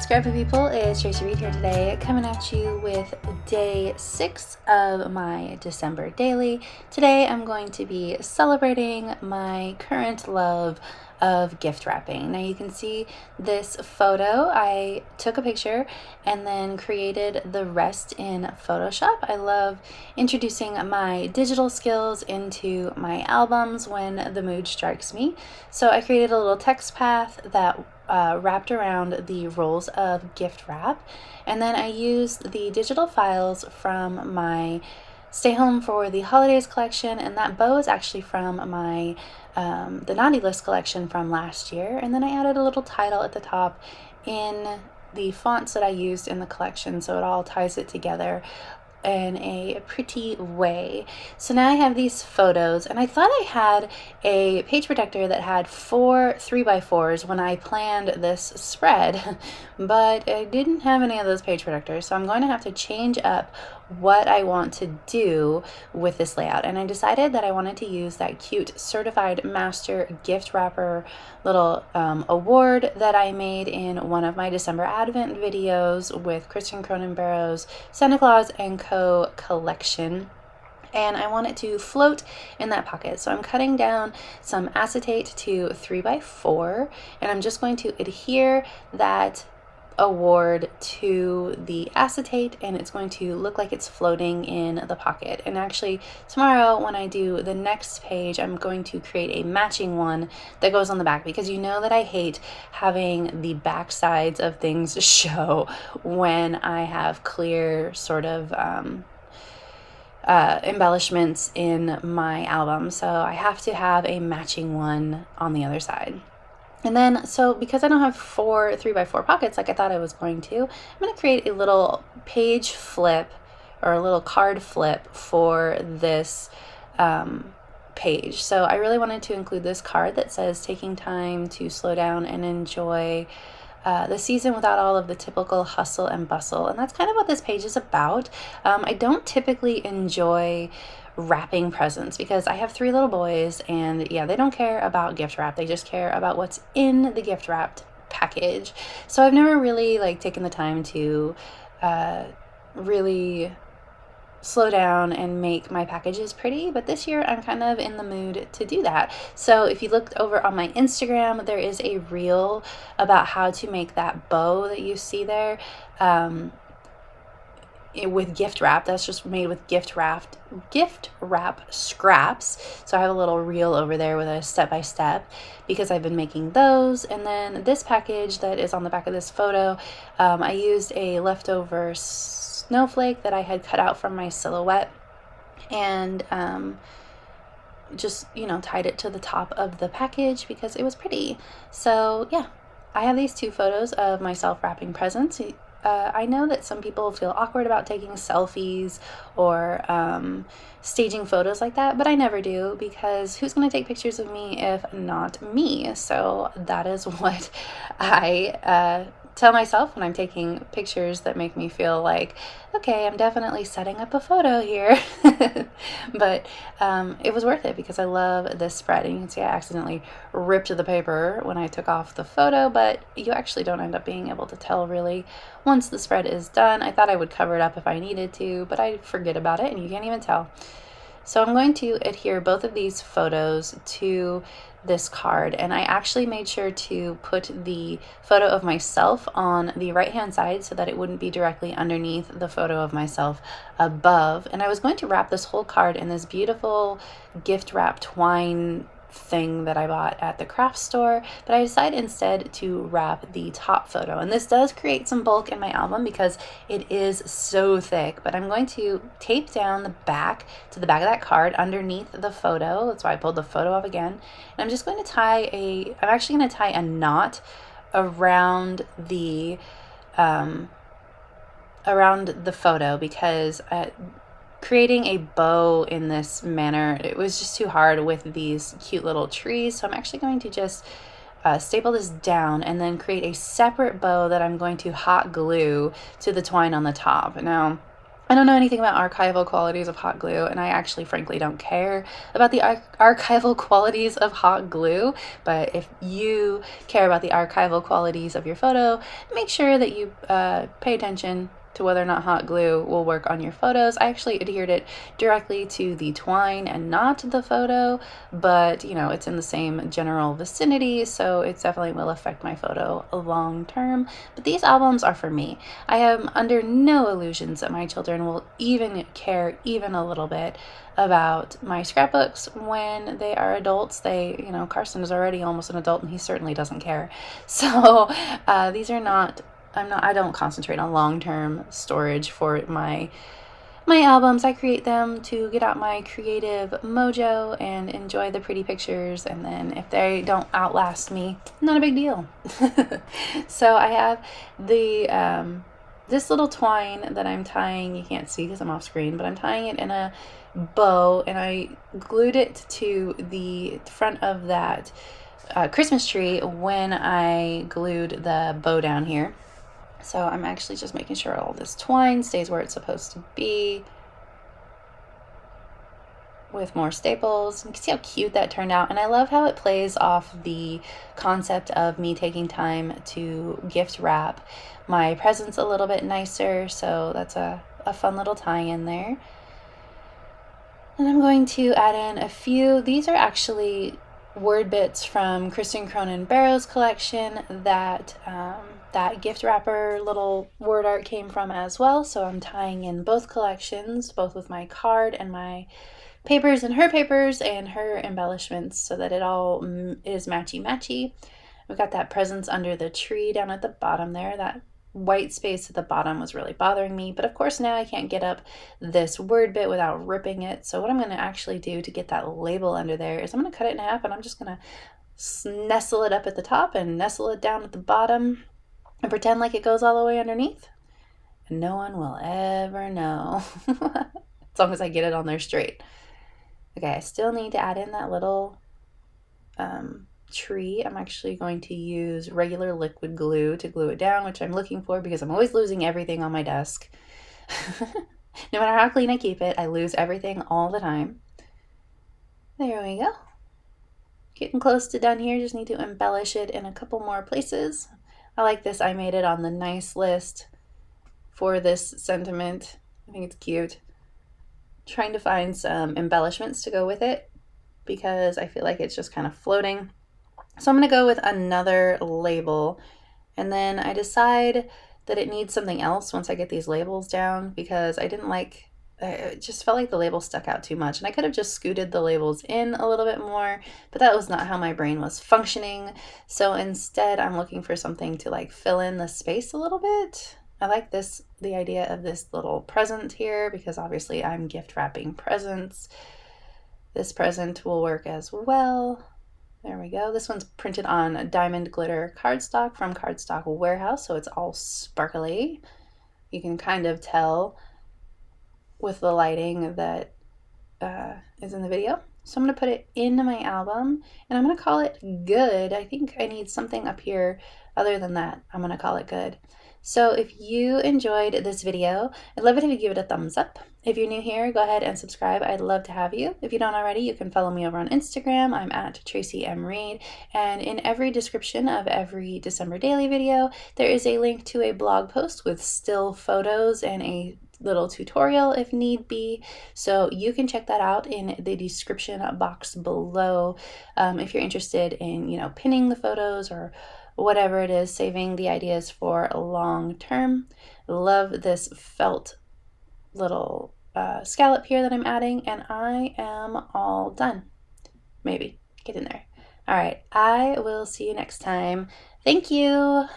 Scrapbook people, it's Traci Reed here today, coming at you with day 6 of my December daily. Today I'm going to be celebrating my current love of gift wrapping. Now you can see this photo. I took a picture and then created the rest in Photoshop. I love introducing my digital skills into my albums when the mood strikes me. So I created a little text path that wrapped around the rolls of gift wrap, and then I used the digital files from my Stay Home for the Holidays collection, and that bow is actually from my the Naughty List collection from last year, and then I added a little title at the top in the fonts that I used in the collection, so it all ties it together in a pretty way. So now I have these photos, and I thought I had a page protector that had 4 3x4s when I planned this spread, but I didn't have any of those page protectors, so I'm going to have to change up what I want to do with this layout. And I decided that I wanted to use that cute Certified Master gift wrapper little award that I made in one of my December Advent videos with Kristen Cronenbarrow's Santa Claus & Co. collection. And I want it to float in that pocket. So I'm cutting down some acetate to 3x4, and I'm just going to adhere that award to the acetate, and it's going to look like it's floating in the pocket. And actually tomorrow when I do the next page, I'm going to create a matching one that goes on the back, because you know that I hate having the back sides of things show when I have clear sort of embellishments in my album, so I have to have a matching one on the other side. And then, so because I don't have 4 3x4 pockets like I thought I was going to, I'm going to create a little page flip or a little card flip for this page. So I really wanted to include this card that says taking time to slow down and enjoy the season without all of the typical hustle and bustle. And that's kind of what this page is about. I don't typically enjoy wrapping presents because I have 3 little boys, and yeah, they don't care about gift wrap. They just care about what's in the gift wrapped package. So I've never really taken the time to really slow down and make my packages pretty, but this year I'm kind of in the mood to do that. So if you looked over on my Instagram, there is a reel about how to make that bow that you see there with gift wrap. That's just made with gift wrap scraps. So I have a little reel over there with a step-by-step because I've been making those. And then this package that is on the back of this photo, I used a leftover snowflake that I had cut out from my silhouette, and just tied it to the top of the package because it was pretty. So yeah, I have these 2 photos of myself wrapping presents. I know that some people feel awkward about taking selfies or staging photos like that, but I never do, because who's going to take pictures of me if not me? So that is what I tell myself when I'm taking pictures that make me feel like, okay, I'm definitely setting up a photo here. But it was worth it because I love this spread. And you can see I accidentally ripped the paper when I took off the photo, but you actually don't end up being able to tell really once the spread is done. I thought I would cover it up if I needed to, but I forget about it and you can't even tell. So I'm going to adhere both of these photos to this card, and I actually made sure to put the photo of myself on the right hand side so that it wouldn't be directly underneath the photo of myself above. And I was going to wrap this whole card in this beautiful gift wrap twine thing that I bought at the craft store, but I decided instead to wrap the top photo. And this does create some bulk in my album because it is so thick, but I'm going to tape down the back to the back of that card underneath the photo. That's why I pulled the photo off again. And I'm just going to I'm actually going to tie a knot around the photo because creating a bow in this manner, it was just too hard with these cute little trees. So I'm actually going to just staple this down and then create a separate bow that I'm going to hot glue to the twine on the top. Now, I don't know anything about archival qualities of hot glue, and I actually frankly don't care about the archival qualities of hot glue. But if you care about the archival qualities of your photo, make sure that you pay attention to whether or not hot glue will work on your photos. I actually adhered it directly to the twine and not the photo, but you know, it's in the same general vicinity, so it definitely will affect my photo long term. But these albums are for me. I am under no illusions that my children will even care even a little bit about my scrapbooks when they are adults. Carson is already almost an adult and he certainly doesn't care. So these are not, I don't concentrate on long-term storage for my albums. I create them to get out my creative mojo and enjoy the pretty pictures, and then if they don't outlast me, not a big deal. So I have the this little twine that I'm tying. You can't see because I'm off screen, but I'm tying it in a bow, and I glued it to the front of that Christmas tree when I glued the bow down here. So I'm actually just making sure all this twine stays where it's supposed to be with more staples. You can see how cute that turned out, and I love how it plays off the concept of me taking time to gift wrap my presents a little bit nicer. So that's a fun little tie-in there. And I'm going to add in a few. These are actually word bits from Kristen Cronin Barrow's collection that that gift wrapper little word art came from as well. So I'm tying in both collections, both with my card and my papers and her embellishments, so that it all is matchy-matchy. We've got that presents under the tree down at the bottom there. That white space at the bottom was really bothering me, but of course now I can't get up this word bit without ripping it. So what I'm going to actually do to get that label under there is I'm going to cut it in half, and I'm just going to nestle it up at the top and nestle it down at the bottom and pretend like it goes all the way underneath, and no one will ever know as long as I get it on there straight. Okay, I still need to add in that little tree. I'm actually going to use regular liquid glue to glue it down, which I'm looking for because I'm always losing everything on my desk. No matter how clean I keep it, I lose everything all the time. There we go. Getting close to done here. Just need to embellish it in a couple more places. I like this. I made it on the nice list for this sentiment. I think it's cute. Trying to find some embellishments to go with it because I feel like it's just kind of floating. So I'm going to go with another label, and then I decide that it needs something else once I get these labels down, because I didn't like, it just felt like the label stuck out too much, and I could have just scooted the labels in a little bit more, but that was not how my brain was functioning. So instead I'm looking for something to like fill in the space a little bit. I like the idea of this little present here, because obviously I'm gift wrapping presents. This present will work as well. There we go. This one's printed on diamond glitter cardstock from Cardstock Warehouse, so it's all sparkly. You can kind of tell with the lighting that is in the video. So I'm going to put it into my album, and I'm going to call it good. I think I need something up here other than that. I'm going to call it good. So if you enjoyed this video, I'd love it if you give it a thumbs up. If you're new here, go ahead and subscribe. I'd love to have you. If you don't already, you can follow me over on Instagram. I'm at Traci M. Reed. And in every description of every December daily video, there is a link to a blog post with still photos and a little tutorial if need be. So you can check that out in the description box below if you're interested in, pinning the photos or whatever it is, saving the ideas for a long term. Love this felt little scallop here that I'm adding, and I am all done. Maybe get in there. All right, I will see you next time. Thank you.